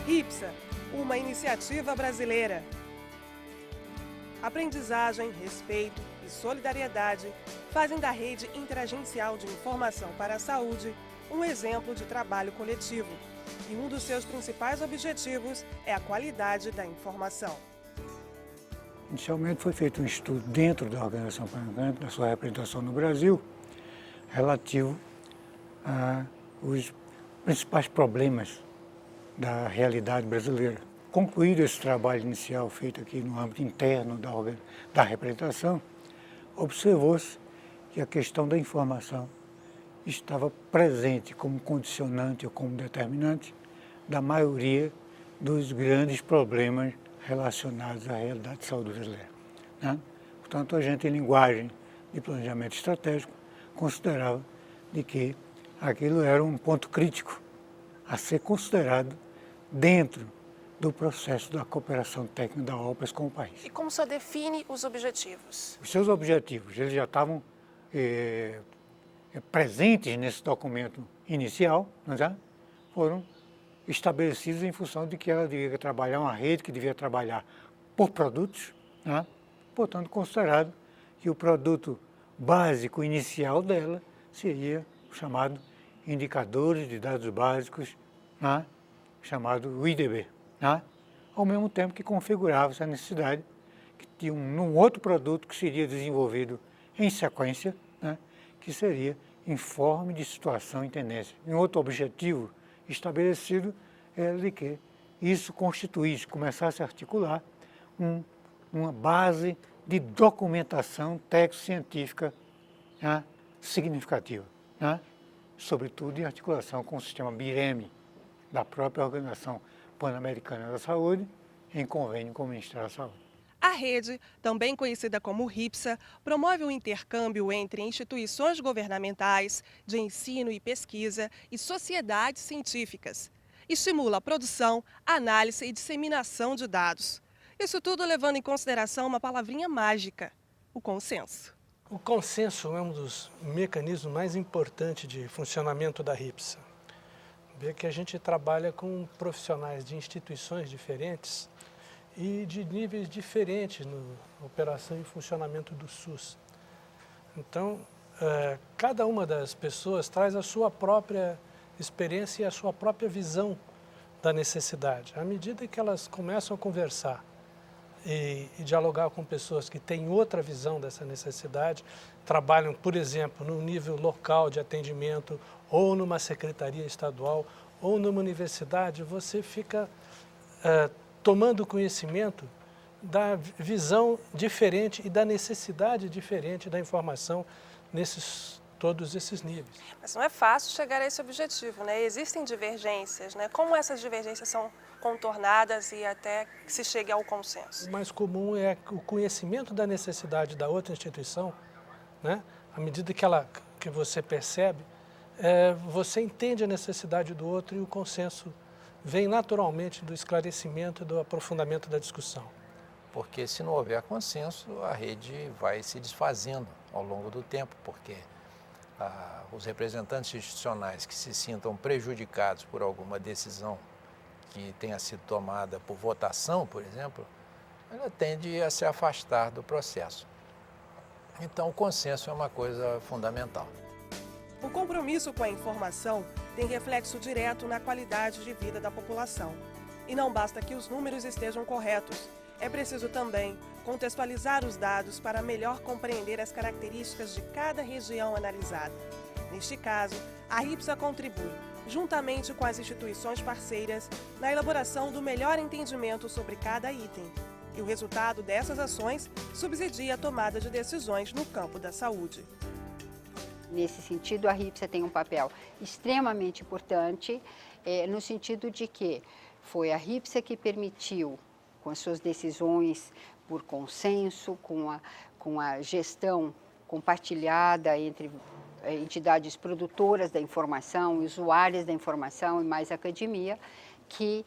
RIPSA, uma iniciativa brasileira. Aprendizagem, respeito e solidariedade fazem da Rede Interagencial de Informação para a Saúde um exemplo de trabalho coletivo. E um dos seus principais objetivos é a qualidade da informação. Inicialmente foi feito um estudo dentro da Organização Pan-Americana, da sua representação no Brasil, relativo aos principais problemas da realidade brasileira. Concluído esse trabalho inicial feito aqui no âmbito interno da representação, observou-se que a questão da informação estava presente como condicionante ou como determinante da maioria dos grandes problemas relacionados à realidade de saúde brasileira, né? Portanto, a gente, em linguagem de planejamento estratégico, considerava de que aquilo era um ponto crítico a ser considerado dentro do processo da cooperação técnica da OPAS com o país. E como o senhor define os objetivos? Os seus objetivos, eles já estavam presentes nesse documento inicial, já foram estabelecidos em função de que ela devia trabalhar uma rede que devia trabalhar por produtos, né? Portanto, considerado que o produto básico inicial dela seria o chamado Indicadores de Dados Básicos, né? Chamado IDB, né? Ao mesmo tempo que configurava essa necessidade que tinha um outro produto que seria desenvolvido em sequência, né? Que seria Informe de Situação e Tendência. Um outro objetivo estabelecido era de que isso constituísse, começasse a articular uma base de documentação técnico-científica, né, significativa, né, sobretudo em articulação com o sistema BIREME, da própria Organização Pan-Americana da Saúde, em convênio com o Ministério da Saúde. A rede, também conhecida como RIPSA, promove o intercâmbio entre instituições governamentais, de ensino e pesquisa e sociedades científicas. Estimula a produção, análise e disseminação de dados. Isso tudo levando em consideração uma palavrinha mágica: o consenso. O consenso é um dos mecanismos mais importantes de funcionamento da RIPSA. Vê que a gente trabalha com profissionais de instituições diferentes e de níveis diferentes na operação e funcionamento do SUS. Então, cada uma das pessoas traz a sua própria experiência e a sua própria visão da necessidade. À medida que elas começam a conversar e dialogar com pessoas que têm outra visão dessa necessidade, trabalham, por exemplo, no nível local de atendimento, ou numa secretaria estadual, ou numa universidade, você fica tomando conhecimento da visão diferente e da necessidade diferente da informação todos esses níveis. Mas não é fácil chegar a esse objetivo, né? Existem divergências, né? Como essas divergências são contornadas e até que se chegue ao consenso? O mais comum é o conhecimento da necessidade da outra instituição, né? À medida que você percebe, você entende a necessidade do outro e o consenso vem naturalmente do esclarecimento e do aprofundamento da discussão. Porque se não houver consenso, a rede vai se desfazendo ao longo do tempo, porque os representantes institucionais que se sintam prejudicados por alguma decisão que tenha sido tomada por votação, por exemplo, ela tende a se afastar do processo. Então, o consenso é uma coisa fundamental. O compromisso com a informação tem reflexo direto na qualidade de vida da população. E não basta que os números estejam corretos. É preciso também contextualizar os dados para melhor compreender as características de cada região analisada. Neste caso, a RIPSA contribui, juntamente com as instituições parceiras, na elaboração do melhor entendimento sobre cada item. E o resultado dessas ações subsidia a tomada de decisões no campo da saúde. Nesse sentido, a RIPSA tem um papel extremamente importante, no sentido de que foi a RIPSA que permitiu, com as suas decisões por consenso, com a gestão compartilhada entre entidades produtoras da informação, usuárias da informação e mais academia, que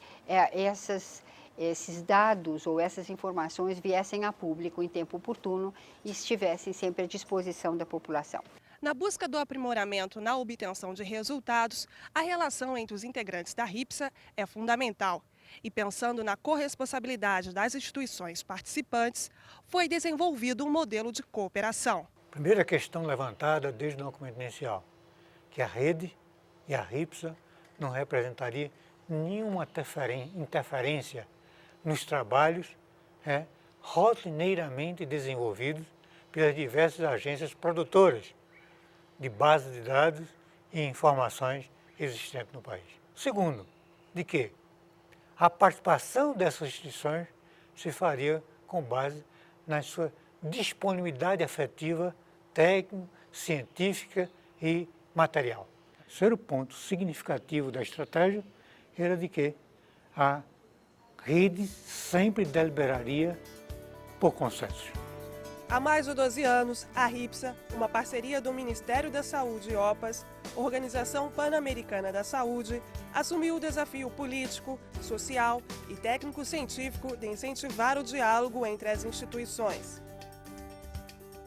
esses dados ou essas informações viessem a público em tempo oportuno e estivessem sempre à disposição da população. Na busca do aprimoramento na obtenção de resultados, a relação entre os integrantes da RIPSA é fundamental. E pensando na corresponsabilidade das instituições participantes, foi desenvolvido um modelo de cooperação. Primeira questão levantada desde o documento inicial, que a rede e a RIPSA não representaria nenhuma interferência nos trabalhos rotineiramente desenvolvidos pelas diversas agências produtoras de bases de dados e informações existentes no país. Segundo, de que a participação dessas instituições se faria com base na sua disponibilidade afetiva, técnica, científica e material. O terceiro ponto significativo da estratégia era de que a rede sempre deliberaria por consenso. Há mais de 12 anos, a RIPSA, uma parceria do Ministério da Saúde e OPAS, Organização Pan-Americana da Saúde, assumiu o desafio político, social e técnico-científico de incentivar o diálogo entre as instituições.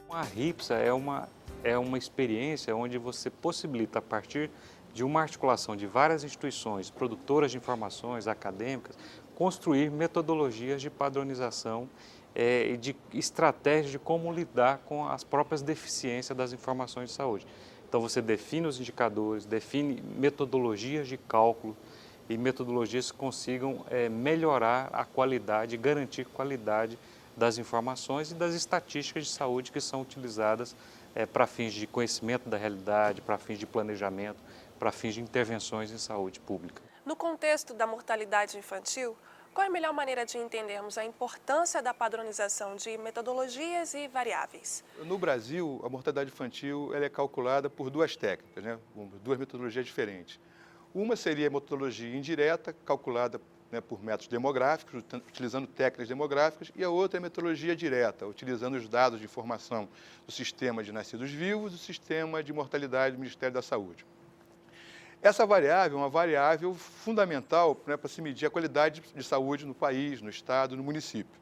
A RIPSA é uma experiência onde você possibilita, a partir de uma articulação de várias instituições, produtoras de informações, acadêmicas, construir metodologias de padronização e de estratégias de como lidar com as próprias deficiências das informações de saúde. Então você define os indicadores, define metodologias de cálculo e metodologias que consigam melhorar a qualidade, garantir qualidade das informações e das estatísticas de saúde que são utilizadas para fins de conhecimento da realidade, para fins de planejamento, para fins de intervenções em saúde pública. No contexto da mortalidade infantil, qual é a melhor maneira de entendermos a importância da padronização de metodologias e variáveis? No Brasil, a mortalidade infantil ela é calculada por duas técnicas, duas metodologias diferentes. Uma seria a metodologia indireta, calculada por métodos demográficos, utilizando técnicas demográficas, e a outra é a metodologia direta, utilizando os dados de informação do sistema de nascidos vivos e do sistema de mortalidade do Ministério da Saúde. Essa variável é uma variável fundamental para se medir a qualidade de saúde no país, no estado, no município.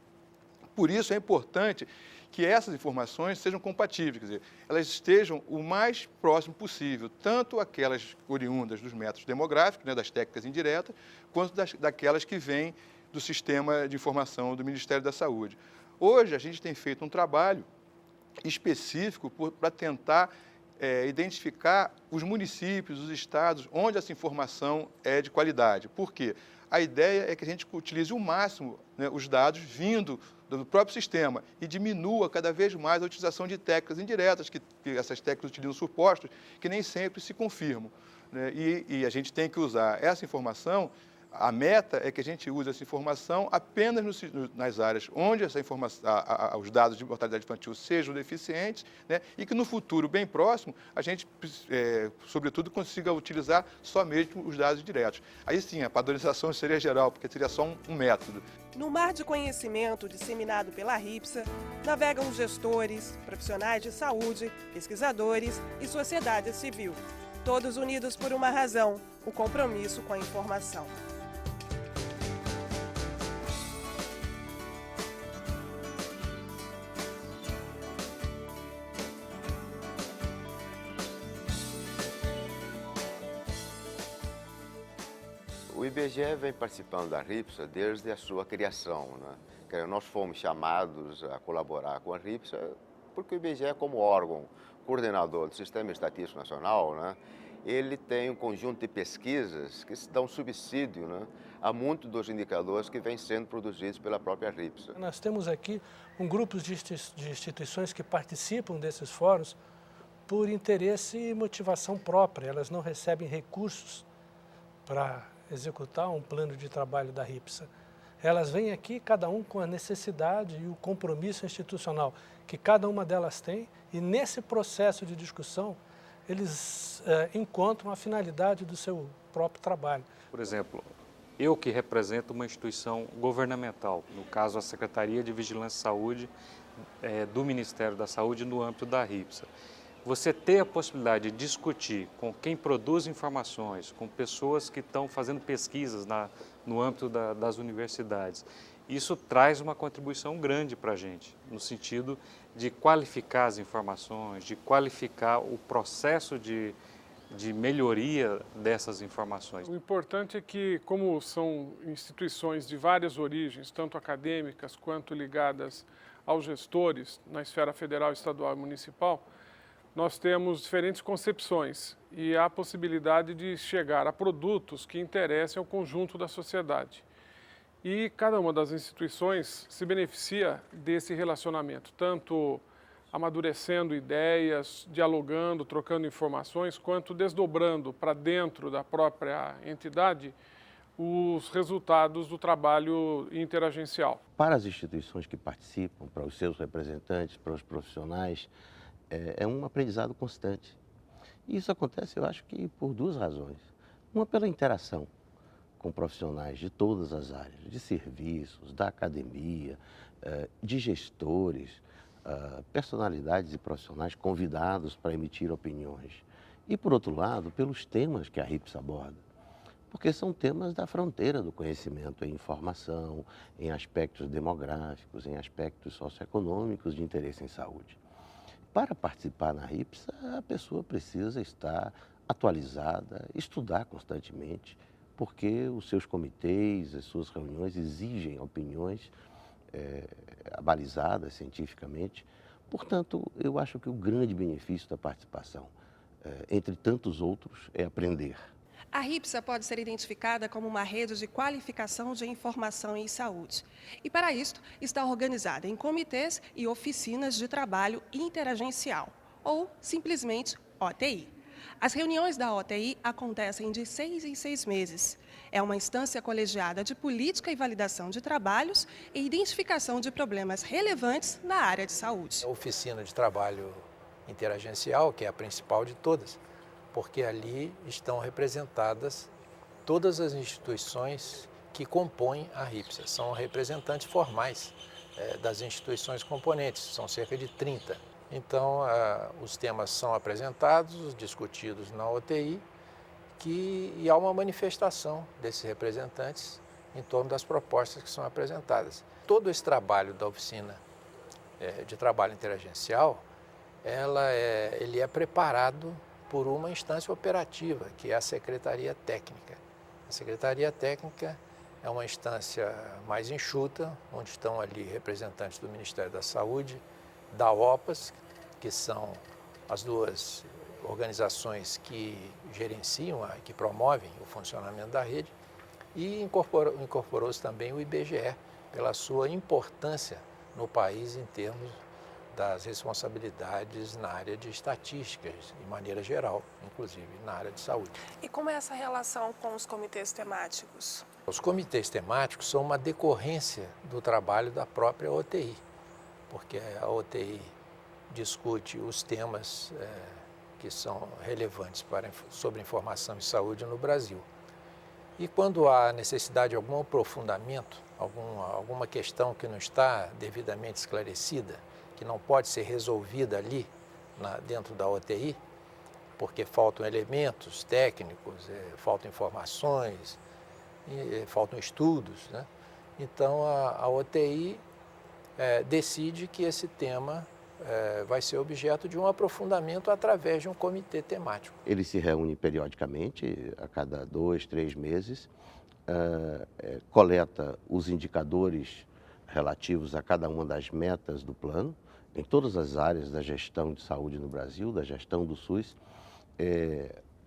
Por isso é importante que essas informações sejam compatíveis, quer dizer, elas estejam o mais próximo possível, tanto aquelas oriundas dos métodos demográficos, das técnicas indiretas, quanto daquelas que vêm do sistema de informação do Ministério da Saúde. Hoje a gente tem feito um trabalho específico para tentar identificar os municípios, os estados, onde essa informação é de qualidade. Por quê? A ideia é que a gente utilize o máximo os dados vindo do próprio sistema e diminua cada vez mais a utilização de técnicas indiretas, que essas técnicas utilizam supostos que nem sempre se confirmam. E a gente tem que usar essa informação. A meta é que a gente use essa informação apenas nas áreas onde essa informação, os dados de mortalidade infantil sejam deficientes, e que no futuro bem próximo a gente, sobretudo, consiga utilizar só mesmo os dados diretos. Aí sim, a padronização seria geral, porque seria só um método. No mar de conhecimento disseminado pela RIPSA, navegam gestores, profissionais de saúde, pesquisadores e sociedade civil. Todos unidos por uma razão, o compromisso com a informação. O IBGE vem participando da RIPSA desde a sua criação, Nós fomos chamados a colaborar com a RIPSA porque o IBGE, como órgão coordenador do Sistema Estatístico Nacional, ele tem um conjunto de pesquisas que dão subsídio a muitos dos indicadores que vêm sendo produzidos pela própria RIPSA. Nós temos aqui um grupo de instituições que participam desses fóruns por interesse e motivação própria. Elas não recebem recursos para executar um plano de trabalho da RIPSA. Elas vêm aqui, cada um com a necessidade e o compromisso institucional que cada uma delas tem, e nesse processo de discussão, eles encontram a finalidade do seu próprio trabalho. Por exemplo, eu que represento uma instituição governamental, no caso a Secretaria de Vigilância e Saúde do Ministério da Saúde no âmbito da RIPSA. Você ter a possibilidade de discutir com quem produz informações, com pessoas que estão fazendo pesquisas no âmbito das universidades, isso traz uma contribuição grande para a gente, no sentido de qualificar as informações, de qualificar o processo de de melhoria dessas informações? O importante é que, como são instituições de várias origens, tanto acadêmicas quanto ligadas aos gestores na esfera federal, estadual e municipal, nós temos diferentes concepções e há a possibilidade de chegar a produtos que interessem ao conjunto da sociedade. E cada uma das instituições se beneficia desse relacionamento, tanto amadurecendo ideias, dialogando, trocando informações, quanto desdobrando para dentro da própria entidade os resultados do trabalho interagencial. Para as instituições que participam, para os seus representantes, para os profissionais, é um aprendizado constante. E isso acontece, eu acho que por duas razões. Uma, pela interação com profissionais de todas as áreas, de serviços, da academia, de gestores, personalidades e profissionais convidados para emitir opiniões. E, por outro lado, pelos temas que a RIPS aborda, porque são temas da fronteira do conhecimento em informação, em aspectos demográficos, em aspectos socioeconômicos de interesse em saúde. Para participar na RIPS, a pessoa precisa estar atualizada, estudar constantemente, porque os seus comitês, as suas reuniões exigem opiniões abalizadas cientificamente. Portanto, eu acho que o grande benefício da participação, entre tantos outros, é aprender. A RIPSA pode ser identificada como uma rede de qualificação de informação em saúde. E, para isso, está organizada em comitês e oficinas de trabalho interagencial, ou simplesmente OTI. As reuniões da OTI acontecem de 6 em 6 meses. É uma instância colegiada de política e validação de trabalhos e identificação de problemas relevantes na área de saúde. A oficina de trabalho interagencial, que é a principal de todas, porque ali estão representadas todas as instituições que compõem a RIPSA. São representantes formais das instituições componentes, são cerca de 30. Então, os temas são apresentados, discutidos na OTI, e há uma manifestação desses representantes em torno das propostas que são apresentadas. Todo esse trabalho da oficina de trabalho interagencial, ele é preparado por uma instância operativa, que é a Secretaria Técnica. A Secretaria Técnica é uma instância mais enxuta, onde estão ali representantes do Ministério da Saúde, da OPAS, que são as duas organizações que gerenciam, que promovem o funcionamento da rede, e incorporou-se também o IBGE, pela sua importância no país em termos das responsabilidades na área de estatísticas, de maneira geral, inclusive na área de saúde. E como é essa relação com os comitês temáticos? Os comitês temáticos são uma decorrência do trabalho da própria OTI, porque a OTI discute os temas que são relevantes sobre informação e saúde no Brasil. E quando há necessidade de algum aprofundamento, alguma questão que não está devidamente esclarecida, que não pode ser resolvida ali, dentro da OTI, porque faltam elementos técnicos, faltam informações, faltam estudos, né? Então, a OTI decide que esse tema vai ser objeto de um aprofundamento através de um comitê temático. Ele se reúne periodicamente, a cada 2, 3 meses, coleta os indicadores relativos a cada uma das metas do plano, em todas as áreas da gestão de saúde no Brasil, da gestão do SUS.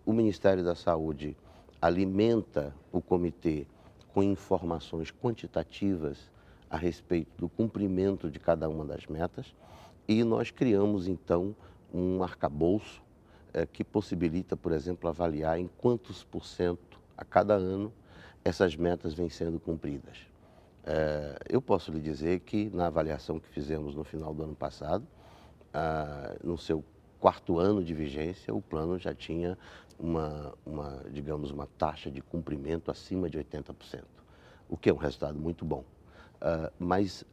O Ministério da Saúde alimenta o comitê com informações quantitativas a respeito do cumprimento de cada uma das metas e nós criamos, então, um arcabouço que possibilita, por exemplo, avaliar em quantos % a cada ano essas metas vêm sendo cumpridas. Eu posso lhe dizer que na avaliação que fizemos no final do ano passado, no seu 4º ano de vigência, o plano já tinha digamos, uma taxa de cumprimento acima de 80%, o que é um resultado muito bom. Mas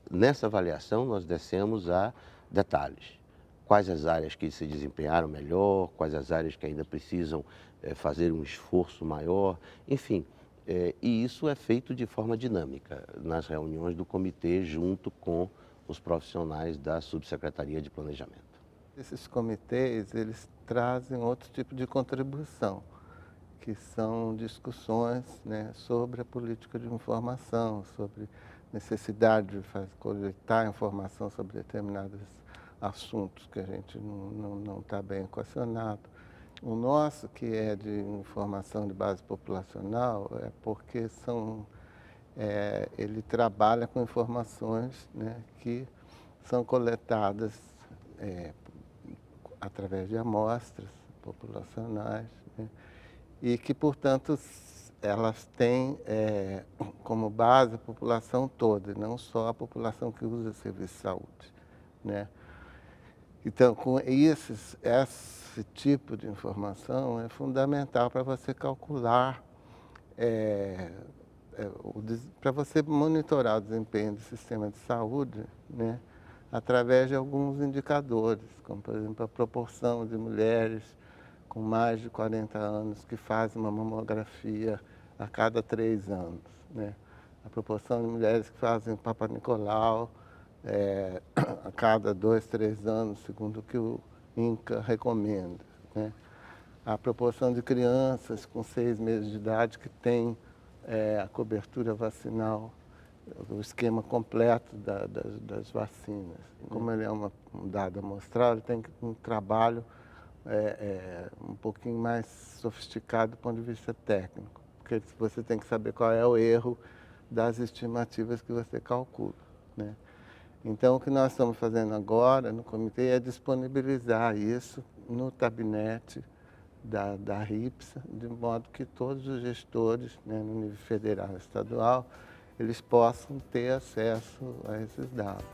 nessa avaliação nós descemos a detalhes. Quais as áreas que se desempenharam melhor, quais as áreas que ainda precisam fazer um esforço maior, enfim. E isso é feito de forma dinâmica, nas reuniões do comitê, junto com os profissionais da Subsecretaria de Planejamento. Esses comitês, eles trazem outro tipo de contribuição, que são discussões, né, sobre a política de informação, sobre necessidade de coletar informação sobre determinados assuntos que a gente não está bem equacionado. O nosso, que é de informação de base populacional, é porque ele trabalha com informações, né, que são coletadas através de amostras populacionais, né, e que, portanto, elas têm como base a população toda, não só a população que usa serviço de saúde, né? Então, com esse tipo de informação é fundamental para você calcular, para você monitorar o desempenho do sistema de saúde, né, através de alguns indicadores, como, por exemplo, a proporção de mulheres com mais de 40 anos que fazem uma mamografia a cada 3 anos, né? A proporção de mulheres que fazem Papa Nicolau a cada 2, 3 anos, segundo o que o INCA recomenda, né? A proporção de crianças com 6 meses de idade que têm a cobertura vacinal, o esquema completo das vacinas. Como ele é um dado amostral, ele tem um trabalho um pouquinho mais sofisticado do ponto de vista técnico, porque você tem que saber qual é o erro das estimativas que você calcula, né? Então, o que nós estamos fazendo agora no comitê é disponibilizar isso no tabinete da RIPSA, de modo que todos os gestores, né, no nível federal e estadual, eles possam ter acesso a esses dados.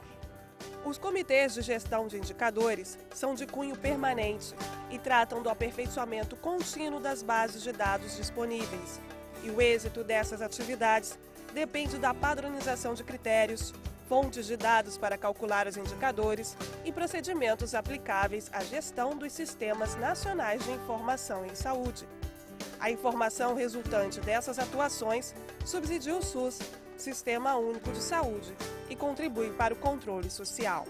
Os comitês de gestão de indicadores são de cunho permanente e tratam do aperfeiçoamento contínuo das bases de dados disponíveis. E o êxito dessas atividades depende da padronização de critérios, fontes de dados para calcular os indicadores e procedimentos aplicáveis à gestão dos sistemas nacionais de informação em saúde. A informação resultante dessas atuações subsidia o SUS, Sistema Único de Saúde, e contribui para o controle social.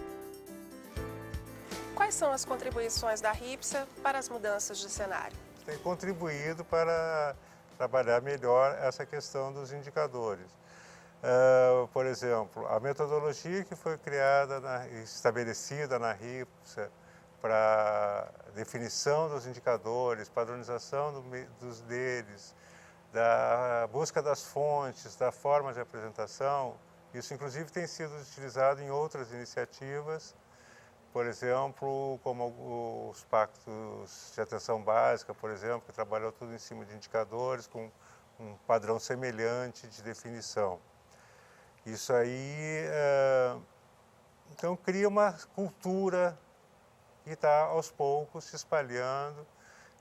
Quais são as contribuições da RIPSA para as mudanças de cenário? Tem contribuído para trabalhar melhor essa questão dos indicadores. Por exemplo, a metodologia que foi criada, estabelecida na RIPSA para definição dos indicadores, padronização deles, da busca das fontes, da forma de apresentação, isso inclusive tem sido utilizado em outras iniciativas, por exemplo, como os pactos de atenção básica, por exemplo, que trabalhou tudo em cima de indicadores com um padrão semelhante de definição. Isso aí, então, cria uma cultura que está aos poucos se espalhando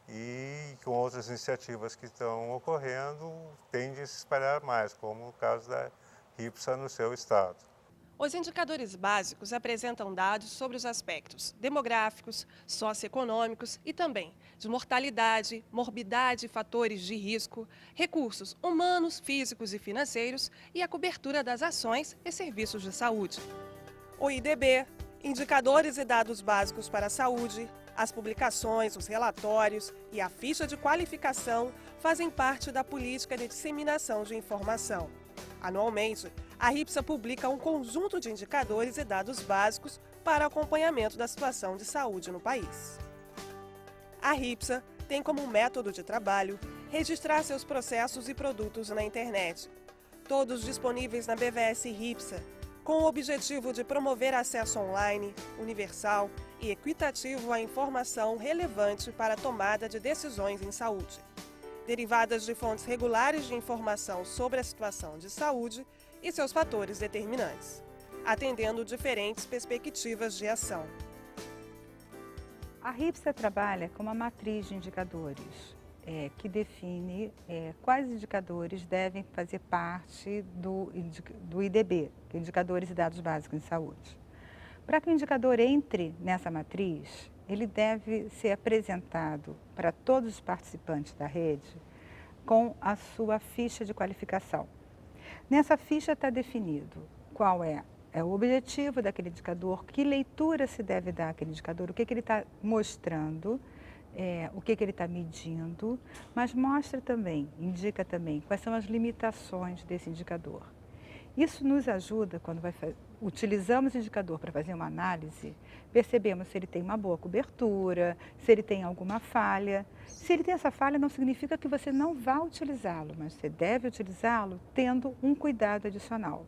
e com outras iniciativas que estão ocorrendo, tende a se espalhar mais, como o caso da RIPSA no seu estado. Os indicadores básicos apresentam dados sobre os aspectos demográficos, socioeconômicos e também de mortalidade, morbidade e fatores de risco, recursos humanos, físicos e financeiros e a cobertura das ações e serviços de saúde. O IDB, indicadores e dados básicos para a saúde, as publicações, os relatórios e a ficha de qualificação fazem parte da política de disseminação de informação. Anualmente, a RIPSA publica um conjunto de indicadores e dados básicos para acompanhamento da situação de saúde no país. A RIPSA tem como método de trabalho registrar seus processos e produtos na internet, todos disponíveis na BVS RIPSA, com o objetivo de promover acesso online, universal e equitativo à informação relevante para a tomada de decisões em saúde, derivadas de fontes regulares de informação sobre a situação de saúde e seus fatores determinantes, atendendo diferentes perspectivas de ação. A RIPSA trabalha com uma matriz de indicadores que define quais indicadores devem fazer parte do IDB, que é Indicadores e Dados Básicos em Saúde. Para que o indicador entre nessa matriz, ele deve ser apresentado para todos os participantes da rede com a sua ficha de qualificação. Nessa ficha está definido qual é o objetivo daquele indicador, que leitura se deve dar àquele indicador, o que ele está mostrando, o que ele está medindo, mas mostra também, indica também quais são as limitações desse indicador. Isso nos ajuda quando utilizamos o indicador para fazer uma análise, percebemos se ele tem uma boa cobertura, se ele tem alguma falha. Se ele tem essa falha, não significa que você não vá utilizá-lo, mas você deve utilizá-lo tendo um cuidado adicional.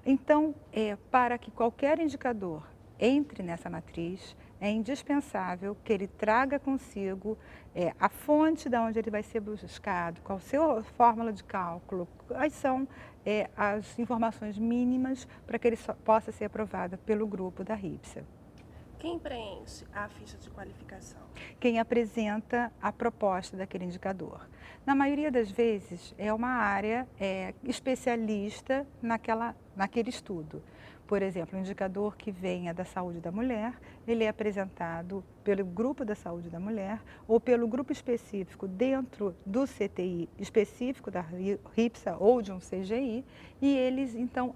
Então, para que qualquer indicador entre nessa matriz, é indispensável que ele traga consigo a fonte de onde ele vai ser buscado, qual a sua fórmula de cálculo, quais são as informações mínimas para que ele possa ser aprovado pelo grupo da RIPSA. Quem preenche a ficha de qualificação? Quem apresenta a proposta daquele indicador. Na maioria das vezes, é uma área especialista naquele estudo. Por exemplo, um indicador que venha da saúde da mulher, ele é apresentado pelo grupo da saúde da mulher ou pelo grupo específico dentro do CTI específico da RIPSA ou de um CGI, e eles então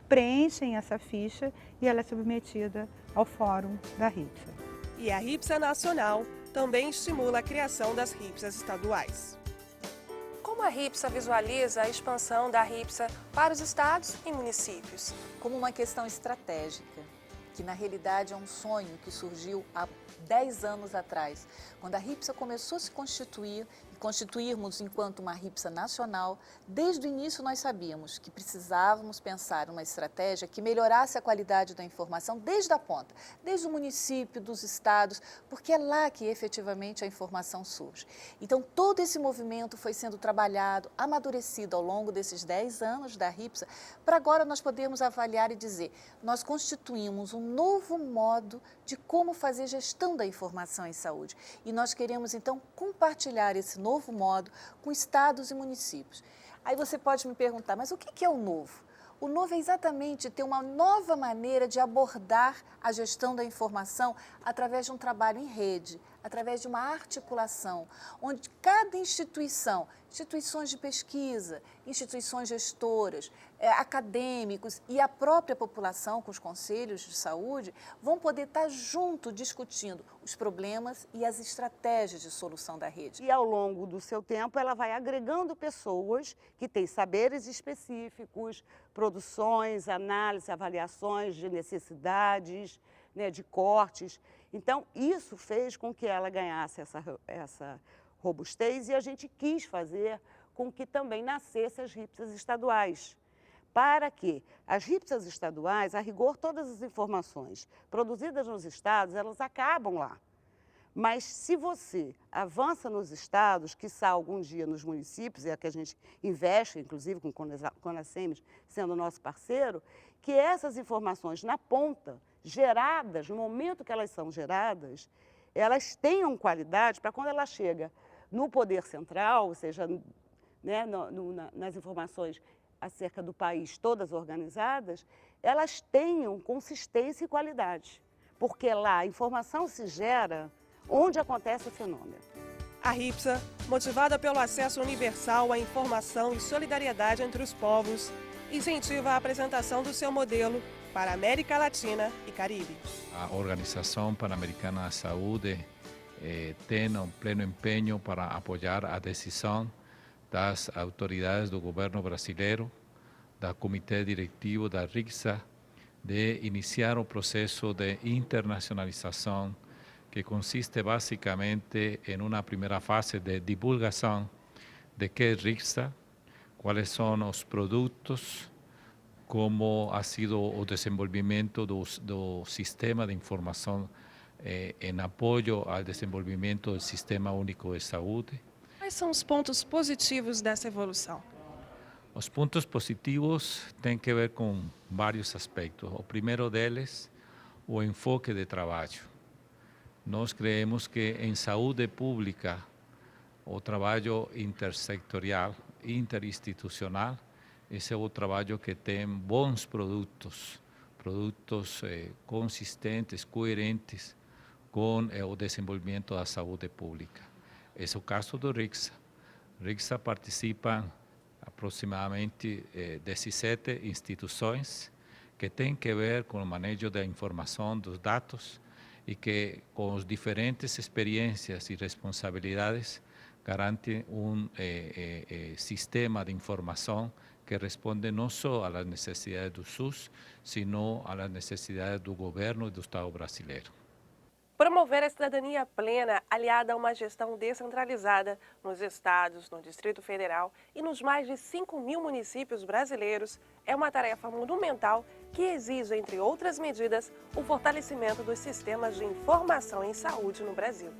preenchem essa ficha e ela é submetida ao fórum da RIPSA. E a RIPSA Nacional também estimula a criação das RIPSAs estaduais. Como a RIPSA visualiza a expansão da RIPSA para os estados e municípios? Como uma questão estratégica, que na realidade é um sonho que surgiu há 10 anos atrás, quando a RIPSA começou a se constituir, constituirmos enquanto uma RIPSA nacional. Desde o início nós sabíamos que precisávamos pensar uma estratégia que melhorasse a qualidade da informação desde a ponta, desde o município, dos estados, porque é lá que efetivamente a informação surge. Então todo esse movimento foi sendo trabalhado, amadurecido ao longo desses 10 anos da RIPSA, para agora nós podermos avaliar e dizer, nós constituímos um novo modo de como fazer gestão da informação em saúde. E nós queremos então compartilhar esse novo modo com estados e municípios. Aí você pode me perguntar, mas o que é o novo? O novo é exatamente ter uma nova maneira de abordar a gestão da informação através de um trabalho em rede, através de uma articulação, onde cada instituição, instituições de pesquisa, instituições gestoras, acadêmicos e a própria população, com os conselhos de saúde, vão poder estar junto discutindo os problemas e as estratégias de solução da rede. E ao longo do seu tempo, ela vai agregando pessoas que têm saberes específicos, produções, análise, avaliações de necessidades, né, de cortes. Então, isso fez com que ela ganhasse essa robustez e a gente quis fazer com que também nascessem as RIPSAs estaduais. Para que as RIPSAs estaduais, a rigor, todas as informações produzidas nos estados, elas acabam lá. Mas se você avança nos estados, quiçá algum dia nos municípios, é a que a gente investe, inclusive com o CONASEMES sendo nosso parceiro, que essas informações na ponta, geradas, no momento que elas são geradas, elas tenham qualidade para quando ela chega no poder central, ou seja, né, nas informações acerca do país todas organizadas, elas tenham consistência e qualidade. Porque lá a informação se gera onde acontece o fenômeno. A RIPSA, motivada pelo acesso universal à informação e solidariedade entre os povos, incentiva a apresentação do seu modelo para a América Latina e Caribe. A Organização Pan-Americana da Saúde tem um pleno empenho para apoiar a decisão das autoridades do governo brasileiro, do comitê diretivo da RIPSA, de iniciar o processo de internacionalização, que consiste basicamente em uma primeira fase de divulgação de que é RIPSA, quais são os produtos, como ha sido o desenvolvimento do sistema de informação em apoio ao desenvolvimento do Sistema Único de Saúde. Quais são os pontos positivos dessa evolução? Os pontos positivos têm que ver com vários aspectos. O primeiro deles, o enfoque de trabalho. Nós creemos que em saúde pública, o trabalho intersectorial, interinstitucional, esse é o trabalho que tem bons produtos consistentes, coerentes com o desenvolvimento da saúde pública. Esse é o caso do RIPSA. RIPSA participa aproximadamente 17 instituições que têm que ver com o manejo da informação, dos dados e que com as diferentes experiências e responsabilidades garante sistema de informação que responde não só às necessidades do SUS, sino às necessidades do governo e do Estado brasileiro. Promover a cidadania plena, aliada a uma gestão descentralizada nos estados, no Distrito Federal e nos mais de 5.000 municípios brasileiros, é uma tarefa monumental que exige, entre outras medidas, o fortalecimento dos sistemas de informação em saúde no Brasil.